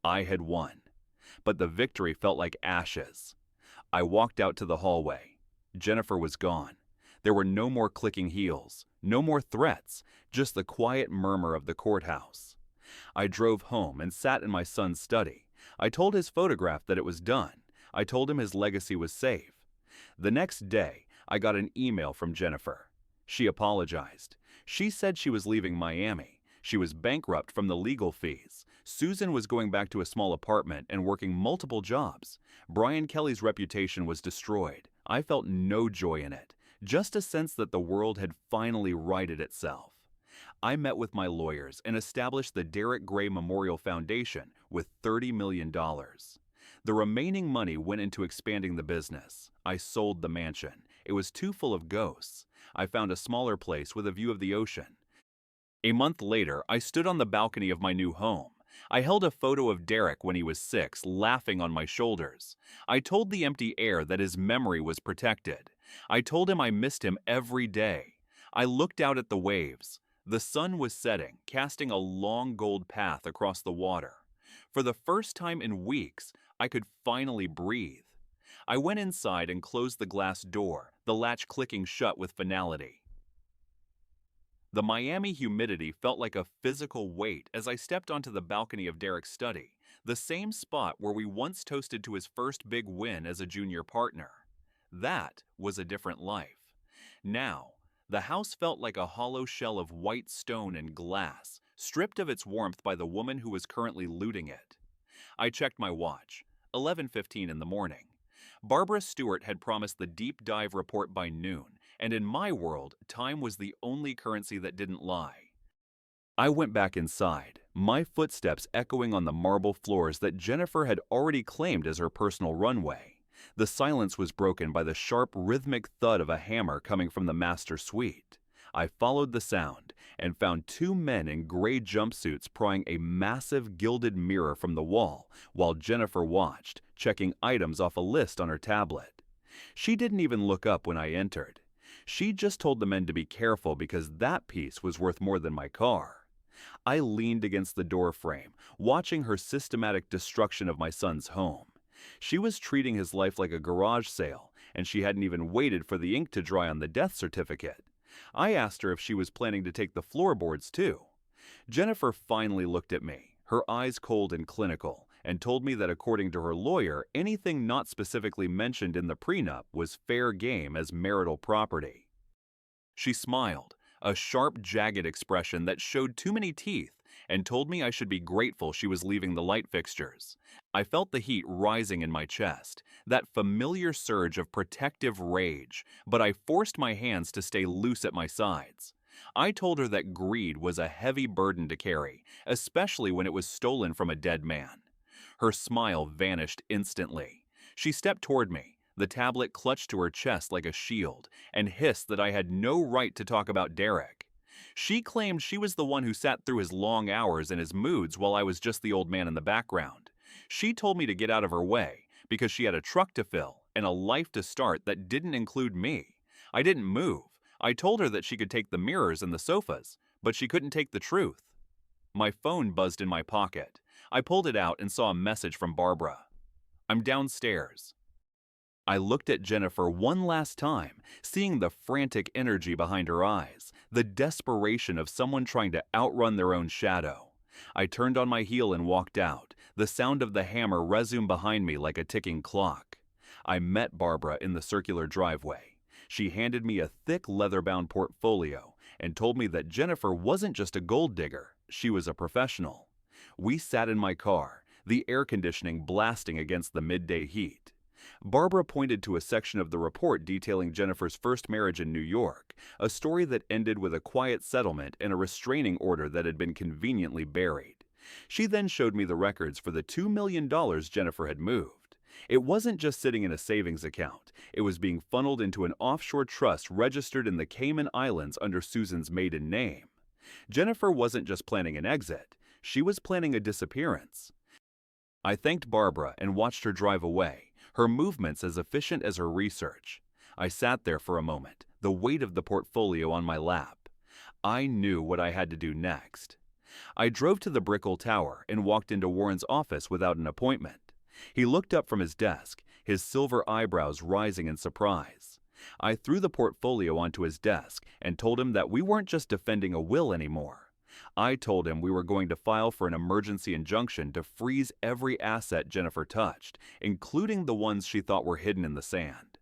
I had won. But the victory felt like ashes. I walked out to the hallway. Jennifer was gone. There were no more clicking heels, no more threats, just the quiet murmur of the courthouse. I drove home and sat in my son's study. I told his photograph that it was done. I told him his legacy was safe. The next day, I got an email from Jennifer. She apologized. She said she was leaving Miami. She was bankrupt from the legal fees. Susan was going back to a small apartment and working multiple jobs. Brian Kelly's reputation was destroyed. I felt no joy in it, just a sense that the world had finally righted itself. I met with my lawyers and established the Derek Gray Memorial Foundation with $30 million. The remaining money went into expanding the business. I sold the mansion. It was too full of ghosts. I found a smaller place with a view of the ocean. A month later, I stood on the balcony of my new home. I held a photo of Derek when he was 6, laughing on my shoulders. I told the empty air that his memory was protected. I told him I missed him every day. I looked out at the waves. The sun was setting, casting a long gold path across the water. For the first time in weeks, I could finally breathe. I went inside and closed the glass door, the latch clicking shut with finality. The Miami humidity felt like a physical weight as I stepped onto the balcony of Derek's study, the same spot where we once toasted to his first big win as a junior partner. That was a different life. Now, the house felt like a hollow shell of white stone and glass, stripped of its warmth by the woman who was currently looting it. I checked my watch, 11:15 in the morning. Barbara Stewart had promised the deep dive report by noon, and in my world, time was the only currency that didn't lie. I went back inside, my footsteps echoing on the marble floors that Jennifer had already claimed as her personal runway. The silence was broken by the sharp, rhythmic thud of a hammer coming from the master suite. I followed the sound and found 2 men in gray jumpsuits prying a massive gilded mirror from the wall while Jennifer watched, checking items off a list on her tablet. She didn't even look up when I entered. She just told the men to be careful because that piece was worth more than my car. I leaned against the door frame, watching her systematic destruction of my son's home. She was treating his life like a garage sale, and she hadn't even waited for the ink to dry on the death certificate. I asked her if she was planning to take the floorboards too. Jennifer finally looked at me, her eyes cold and clinical, and told me that according to her lawyer, anything not specifically mentioned in the prenup was fair game as marital property. She smiled, a sharp, jagged expression that showed too many teeth, and told me I should be grateful she was leaving the light fixtures. I felt the heat rising in my chest, that familiar surge of protective rage, but I forced my hands to stay loose at my sides. I told her that greed was a heavy burden to carry, especially when it was stolen from a dead man. Her smile vanished instantly. She stepped toward me, the tablet clutched to her chest like a shield, and hissed that I had no right to talk about Derek. She claimed she was the one who sat through his long hours and his moods while I was just the old man in the background. She told me to get out of her way because she had a truck to fill and a life to start that didn't include me. I didn't move. I told her that she could take the mirrors and the sofas, but she couldn't take the truth. My phone buzzed in my pocket. I pulled it out and saw a message from Barbara. I'm downstairs. I looked at Jennifer one last time, seeing the frantic energy behind her eyes, the desperation of someone trying to outrun their own shadow. I turned on my heel and walked out, the sound of the hammer resumed behind me like a ticking clock. I met Barbara in the circular driveway. She handed me a thick leather-bound portfolio and told me that Jennifer wasn't just a gold digger, she was a professional. We sat in my car, the air conditioning blasting against the midday heat. Barbara pointed to a section of the report detailing Jennifer's first marriage in New York, a story that ended with a quiet settlement and a restraining order that had been conveniently buried. She then showed me the records for the $2 million Jennifer had moved. It wasn't just sitting in a savings account, it was being funneled into an offshore trust registered in the Cayman Islands under Susan's maiden name. Jennifer wasn't just planning an exit, she was planning a disappearance. I thanked Barbara and watched her drive away, her movements as efficient as her research. I sat there for a moment, the weight of the portfolio on my lap. I knew what I had to do next. I drove to the Brickell Tower and walked into Warren's office without an appointment. He looked up from his desk, his silver eyebrows rising in surprise. I threw the portfolio onto his desk and told him that we weren't just defending a will anymore. I told him we were going to file for an emergency injunction to freeze every asset Jennifer touched, including the ones she thought were hidden in the sand.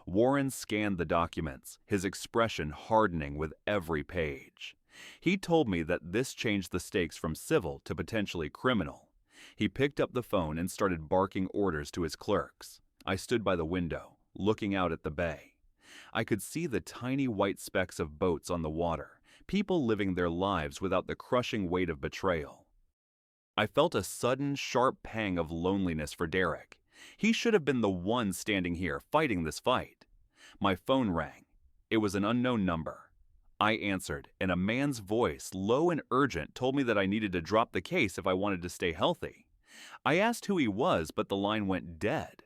Warren scanned the documents, his expression hardening with every page. He told me that this changed the stakes from civil to potentially criminal. He picked up the phone and started barking orders to his clerks. I stood by the window, looking out at the bay. I could see the tiny white specks of boats on the water, people living their lives without the crushing weight of betrayal. I felt a sudden, sharp pang of loneliness for Derek. He should have been the one standing here fighting this fight. My phone rang. It was an unknown number. I answered, and a man's voice, low and urgent, told me that I needed to drop the case if I wanted to stay healthy. I asked who he was, but the line went dead.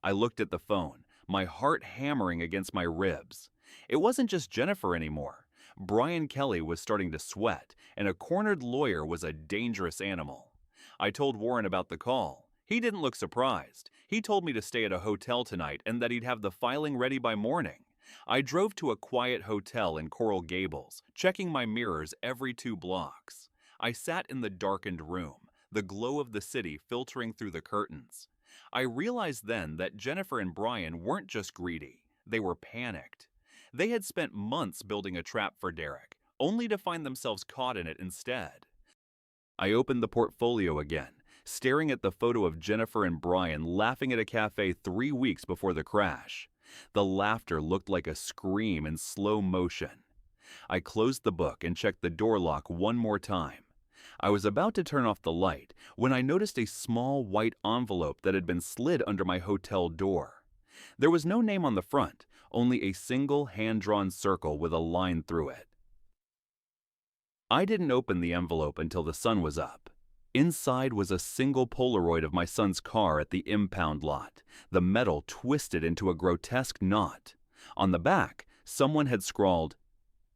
I looked at the phone, my heart hammering against my ribs. It wasn't just Jennifer anymore. Brian Kelly was starting to sweat, and a cornered lawyer was a dangerous animal. I told Warren about the call. He didn't look surprised. He told me to stay at a hotel tonight and that he'd have the filing ready by morning. I drove to a quiet hotel in Coral Gables, checking my mirrors every 2 blocks. I sat in the darkened room, the glow of the city filtering through the curtains. I realized then that Jennifer and Brian weren't just greedy, they were panicked. They had spent months building a trap for Derek, only to find themselves caught in it instead. I opened the portfolio again, staring at the photo of Jennifer and Brian laughing at a cafe 3 weeks before the crash. The laughter looked like a scream in slow motion. I closed the book and checked the door lock one more time. I was about to turn off the light when I noticed a small white envelope that had been slid under my hotel door. There was no name on the front, only a single hand-drawn circle with a line through it. I didn't open the envelope until the sun was up. Inside was a single Polaroid of my son's car at the impound lot, the metal twisted into a grotesque knot. On the back, someone had scrawled,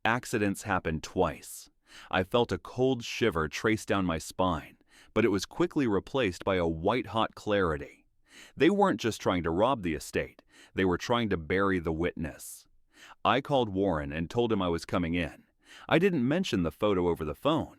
"Accidents happen twice." I felt a cold shiver trace down my spine, but it was quickly replaced by a white-hot clarity. They weren't just trying to rob the estate, they were trying to bury the witness. I called Warren and told him I was coming in. I didn't mention the photo over the phone.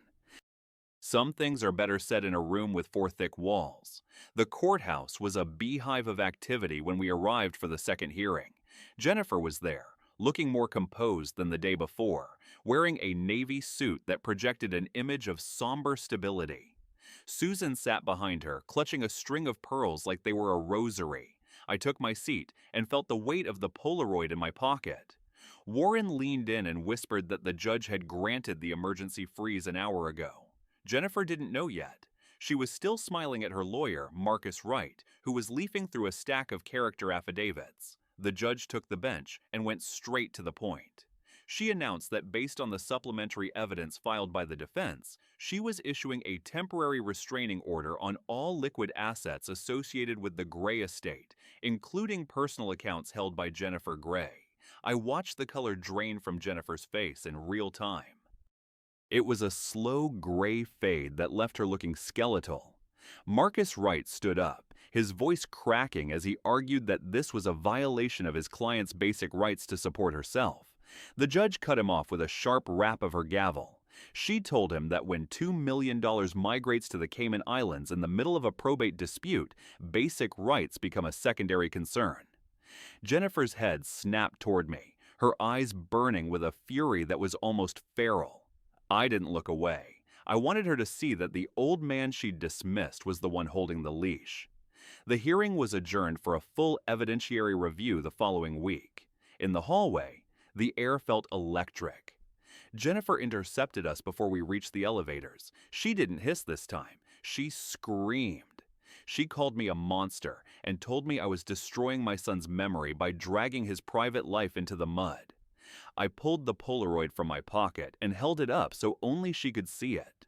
Some things are better said in a room with 4 thick walls. The courthouse was a beehive of activity when we arrived for the second hearing. Jennifer was there, looking more composed than the day before, wearing a navy suit that projected an image of somber stability. Susan sat behind her, clutching a string of pearls like they were a rosary. I took my seat and felt the weight of the Polaroid in my pocket. Warren leaned in and whispered that the judge had granted the emergency freeze an hour ago. Jennifer didn't know yet. She was still smiling at her lawyer, Marcus Wright, who was leafing through a stack of character affidavits. The judge took the bench and went straight to the point. She announced that based on the supplementary evidence filed by the defense, she was issuing a temporary restraining order on all liquid assets associated with the Gray estate, including personal accounts held by Jennifer Gray. I watched the color drain from Jennifer's face in real time. It was a slow gray fade that left her looking skeletal. Marcus Wright stood up, his voice cracking as he argued that this was a violation of his client's basic rights to support herself. The judge cut him off with a sharp rap of her gavel. She told him that when $2 million migrates to the Cayman Islands in the middle of a probate dispute, basic rights become a secondary concern. Jennifer's head snapped toward me, her eyes burning with a fury that was almost feral. I didn't look away. I wanted her to see that the old man she'd dismissed was the one holding the leash. The hearing was adjourned for a full evidentiary review the following week. In the hallway, the air felt electric. Jennifer intercepted us before we reached the elevators. She didn't hiss this time. She screamed. She called me a monster and told me I was destroying my son's memory by dragging his private life into the mud. I pulled the Polaroid from my pocket and held it up so only she could see it.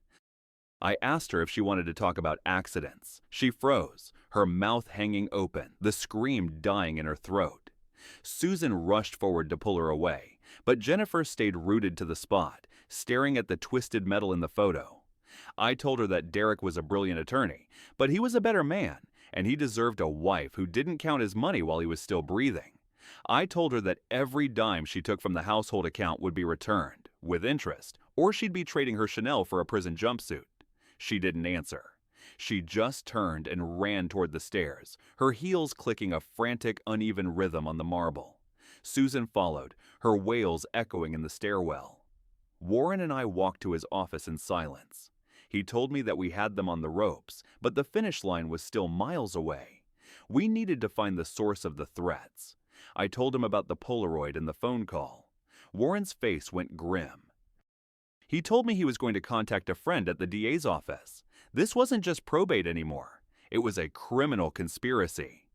I asked her if she wanted to talk about accidents. She froze, her mouth hanging open, the scream dying in her throat. Susan rushed forward to pull her away, but Jennifer stayed rooted to the spot, staring at the twisted metal in the photo. I told her that Derek was a brilliant attorney, but he was a better man, and he deserved a wife who didn't count his money while he was still breathing. I told her that every dime she took from the household account would be returned, with interest, or she'd be trading her Chanel for a prison jumpsuit. She didn't answer. She just turned and ran toward the stairs, her heels clicking a frantic, uneven rhythm on the marble. Susan followed, her wails echoing in the stairwell. Warren and I walked to his office in silence. He told me that we had them on the ropes, but the finish line was still miles away. We needed to find the source of the threats. I told him about the Polaroid and the phone call. Warren's face went grim. He told me he was going to contact a friend at the DA's office. This wasn't just probate anymore. It was a criminal conspiracy.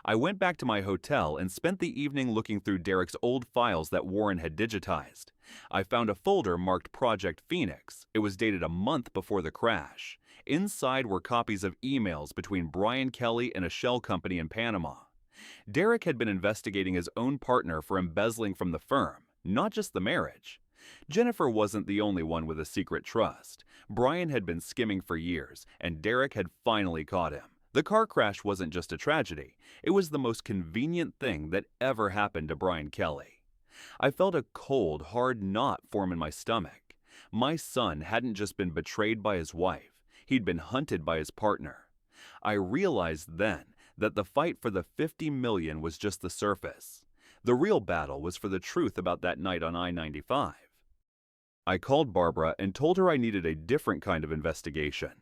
I went back to my hotel and spent the evening looking through Derek's old files that Warren had digitized. I found a folder marked Project Phoenix. It was dated a month before the crash. Inside were copies of emails between Brian Kelly and a shell company in Panama. Derek had been investigating his own partner for embezzling from the firm, not just the marriage. Jennifer wasn't the only one with a secret trust. Brian had been skimming for years, and Derek had finally caught him. The car crash wasn't just a tragedy. It was the most convenient thing that ever happened to Brian Kelly. I felt a cold, hard knot form in my stomach. My son hadn't just been betrayed by his wife. He'd been hunted by his partner. I realized then that the fight for the $50 million was just the surface. The real battle was for the truth about that night on I-95. I called Barbara and told her I needed a different kind of investigation.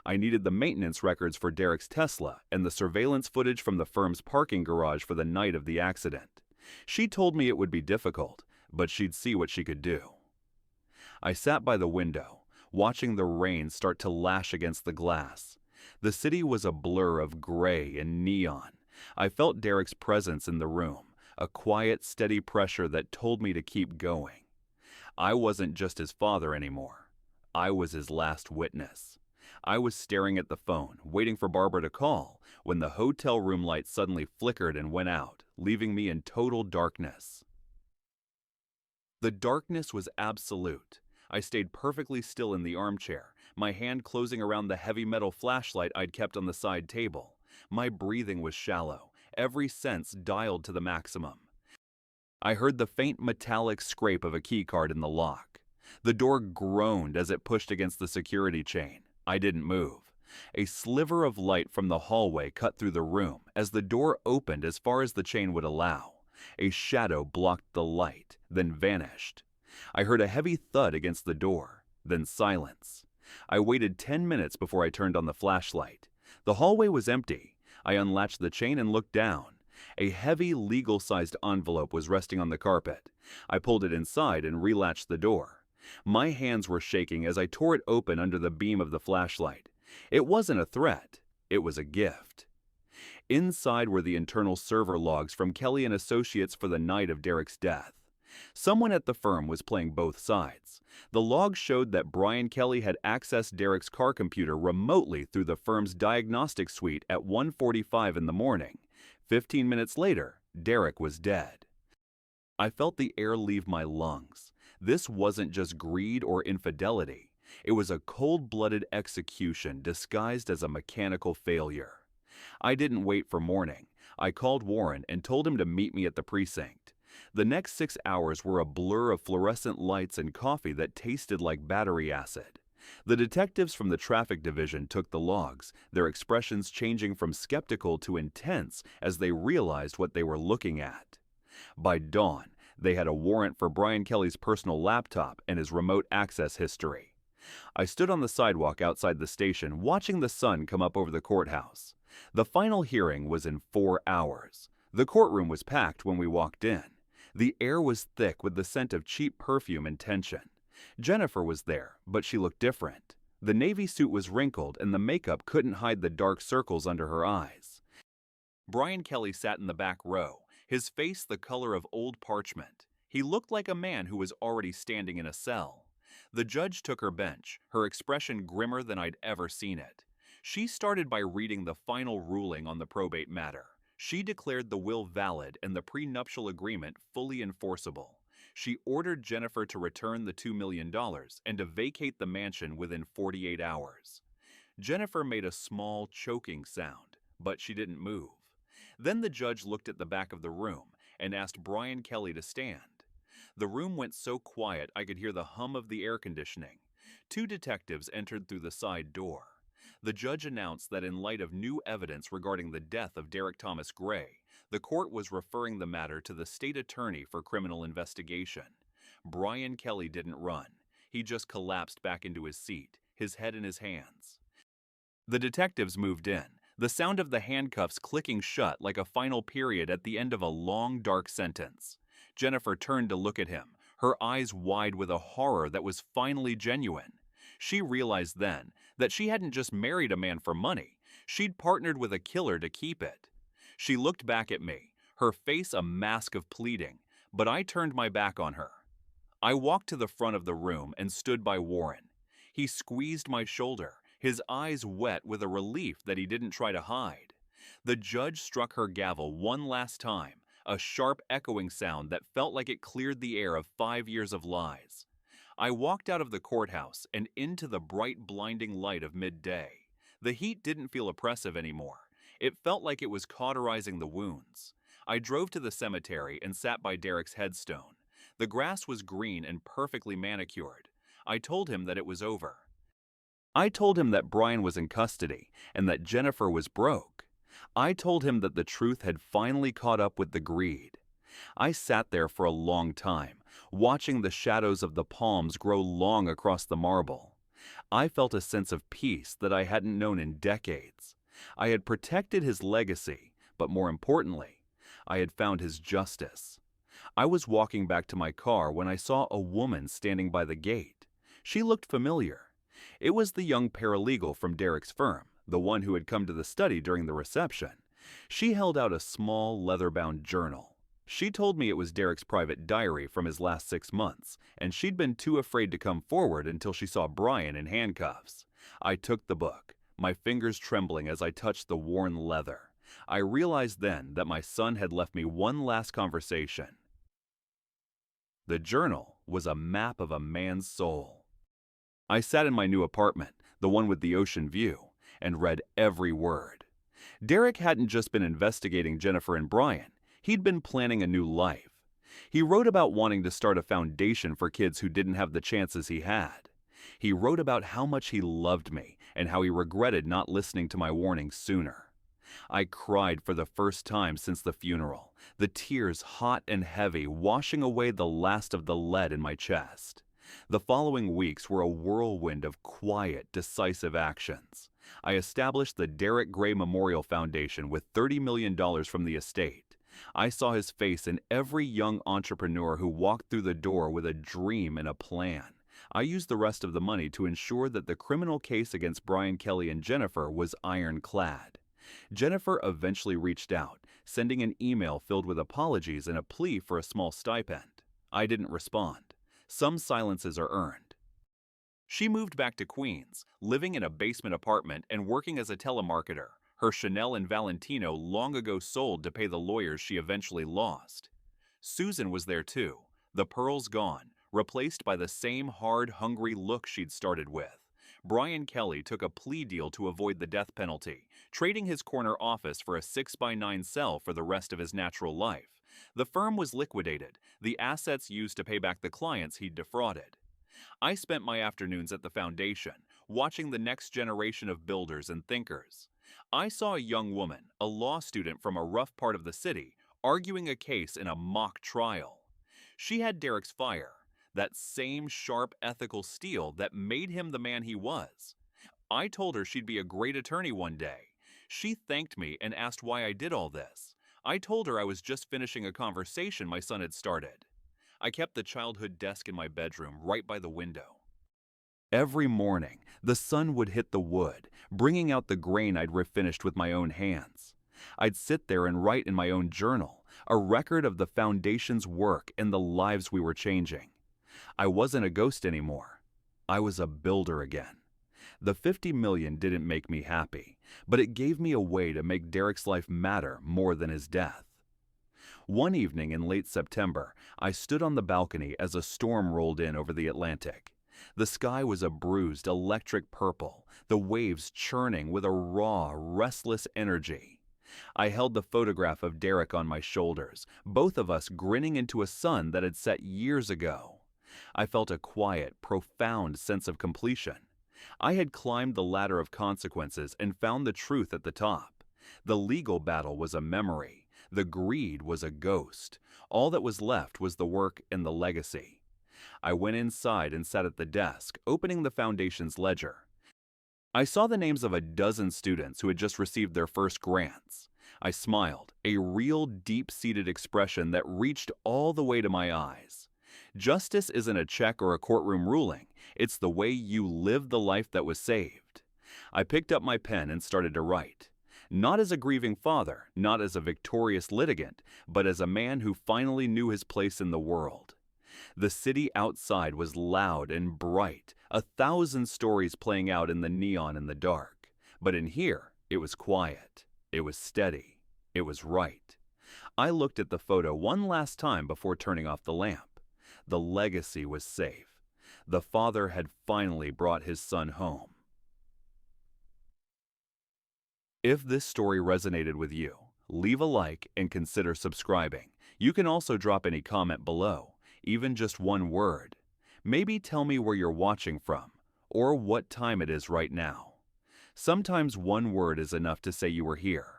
I needed the maintenance records for Derek's Tesla and the surveillance footage from the firm's parking garage for the night of the accident. She told me it would be difficult, but she'd see what she could do. I sat by the window, watching the rain start to lash against the glass. The city was a blur of gray and neon. I felt Derek's presence in the room, a quiet, steady pressure that told me to keep going. I wasn't just his father anymore. I was his last witness. I was staring at the phone, waiting for Barbara to call, when the hotel room light suddenly flickered and went out, leaving me in total darkness. The darkness was absolute. I stayed perfectly still in the armchair, my hand closing around the heavy metal flashlight I'd kept on the side table. My breathing was shallow, every sense dialed to the maximum. I heard the faint metallic scrape of a keycard in the lock. The door groaned as it pushed against the security chain. I didn't move. A sliver of light from the hallway cut through the room as the door opened as far as the chain would allow. A shadow blocked the light, then vanished. I heard a heavy thud against the door, then silence. I waited 10 minutes before I turned on the flashlight. The hallway was empty. I unlatched the chain and looked down. A heavy, legal-sized envelope was resting on the carpet. I pulled it inside and relatched the door. My hands were shaking as I tore it open under the beam of the flashlight. It wasn't a threat. It was a gift. Inside were the internal server logs from Kelly and Associates for the night of Derek's death. Someone at the firm was playing both sides. The log showed that Brian Kelly had accessed Derek's car computer remotely through the firm's diagnostic suite at 1:45 in the morning. 15 minutes later, Derek was dead. I felt the air leave my lungs. This wasn't just greed or infidelity. It was a cold-blooded execution disguised as a mechanical failure. I didn't wait for morning. I called Warren and told him to meet me at the precinct. The next 6 hours were a blur of fluorescent lights and coffee that tasted like battery acid. The detectives from the traffic division took the logs, their expressions changing from skeptical to intense as they realized what they were looking at. By dawn, they had a warrant for Brian Kelly's personal laptop and his remote access history. I stood on the sidewalk outside the station watching the sun come up over the courthouse. The final hearing was in 4 hours. The courtroom was packed when we walked in. The air was thick with the scent of cheap perfume and tension. Jennifer was there, but she looked different. The navy suit was wrinkled and the makeup couldn't hide the dark circles under her eyes. Brian Kelly sat in the back row, his face the color of old parchment. He looked like a man who was already standing in a cell. The judge took her bench, her expression grimmer than I'd ever seen it. She started by reading the final ruling on the probate matter. She declared the will valid and the prenuptial agreement fully enforceable. She ordered Jennifer to return the $2 million and to vacate the mansion within 48 hours. Jennifer made a small, choking sound, but she didn't move. Then the judge looked at the back of the room and asked Brian Kelly to stand. The room went so quiet I could hear the hum of the air conditioning. 2 detectives entered through the side door. The judge announced that in light of new evidence regarding the death of Derek Thomas Gray, the court was referring the matter to the state attorney for criminal investigation. Brian Kelly didn't run. He just collapsed back into his seat, his head in his hands. The detectives moved in, the sound of the handcuffs clicking shut like a final period at the end of a long, dark sentence. Jennifer turned to look at him, her eyes wide with a horror that was finally genuine. She realized then that she hadn't just married a man for money, she'd partnered with a killer to keep it. She looked back at me, her face a mask of pleading, but I turned my back on her. I walked to the front of the room and stood by Warren. He squeezed my shoulder, his eyes wet with a relief that he didn't try to hide. The judge struck her gavel one last time, a sharp echoing sound that felt like it cleared the air of 5 years of lies. I walked out of the courthouse and into the bright, blinding light of midday. The heat didn't feel oppressive anymore. It felt like it was cauterizing the wounds. I drove to the cemetery and sat by Derek's headstone. The grass was green and perfectly manicured. I told him that it was over. I told him that Brian was in custody and that Jennifer was broke. I told him that the truth had finally caught up with the greed. I sat there for a long time, watching the shadows of the palms grow long across the marble. I felt a sense of peace that I hadn't known in decades. I had protected his legacy, but more importantly, I had found his justice. I was walking back to my car when I saw a woman standing by the gate. She looked familiar. It was the young paralegal from Derek's firm, the one who had come to the study during the reception. She held out a small, leather-bound journal. She told me it was Derek's private diary from his last 6 months, and she'd been too afraid to come forward until she saw Brian in handcuffs. I took the book, my fingers trembling as I touched the worn leather. I realized then that my son had left me one last conversation. The journal was a map of a man's soul. I sat in my new apartment, the one with the ocean view, and read every word. Derek hadn't just been investigating Jennifer and Brian. He'd been planning a new life. He wrote about wanting to start a foundation for kids who didn't have the chances he had. He wrote about how much he loved me and how he regretted not listening to my warnings sooner. I cried for the first time since the funeral, the tears hot and heavy washing away the last of the lead in my chest. The following weeks were a whirlwind of quiet, decisive actions. I established the Derek Gray Memorial Foundation with $30 million from the estate. I saw his face in every young entrepreneur who walked through the door with a dream and a plan. I used the rest of the money to ensure that the criminal case against Brian Kelly and Jennifer was ironclad. Jennifer eventually reached out, sending an email filled with apologies and a plea for a small stipend. I didn't respond. Some silences are earned. She moved back to Queens, living in a basement apartment and working as a telemarketer. Her Chanel and Valentino long ago sold to pay the lawyers she eventually lost. Susan was there too, the pearls gone, replaced by the same hard, hungry look she'd started with. Brian Kelly took a plea deal to avoid the death penalty, trading his corner office for a 6x9 cell for the rest of his natural life. The firm was liquidated, the assets used to pay back the clients he'd defrauded. I spent my afternoons at the foundation, watching the next generation of builders and thinkers. I saw a young woman, a law student from a rough part of the city, arguing a case in a mock trial. She had Derek's fire, that same sharp ethical steel that made him the man he was. I told her she'd be a great attorney one day. She thanked me and asked why I did all this. I told her I was just finishing a conversation my son had started. I kept the childhood desk in my bedroom right by the window. Every morning, the sun would hit the wood, bringing out the grain I'd refinished with my own hands. I'd sit there and write in my own journal, a record of the foundation's work and the lives we were changing. I wasn't a ghost anymore. I was a builder again. The $50 million didn't make me happy, but it gave me a way to make Derek's life matter more than his death. One evening in late September, I stood on the balcony as a storm rolled in over the Atlantic. The sky was a bruised, electric purple, the waves churning with a raw, restless energy. I held the photograph of Derek on my shoulders, both of us grinning into a sun that had set years ago. I felt a quiet, profound sense of completion. I had climbed the ladder of consequences and found the truth at the top. The legal battle was a memory. The greed was a ghost. All that was left was the work and the legacy. I went inside and sat at the desk, opening the foundation's ledger. I saw the names of a dozen students who had just received their first grants. I smiled, a real deep-seated expression that reached all the way to my eyes. Justice isn't a check or a courtroom ruling. It's the way you live the life that was saved. I picked up my pen and started to write. Not as a grieving father, not as a victorious litigant, but as a man who finally knew his place in the world. The city outside was loud and bright, 1,000 stories playing out in the neon in the dark. But in here, it was quiet. It was steady. It was right. I looked at the photo one last time before turning off the lamp. The legacy was safe. The father had finally brought his son home. If this story resonated with you, leave a like and consider subscribing. You can also drop any comment below, even just one word. Maybe tell me where you're watching from, or what time it is right now. Sometimes one word is enough to say you were here.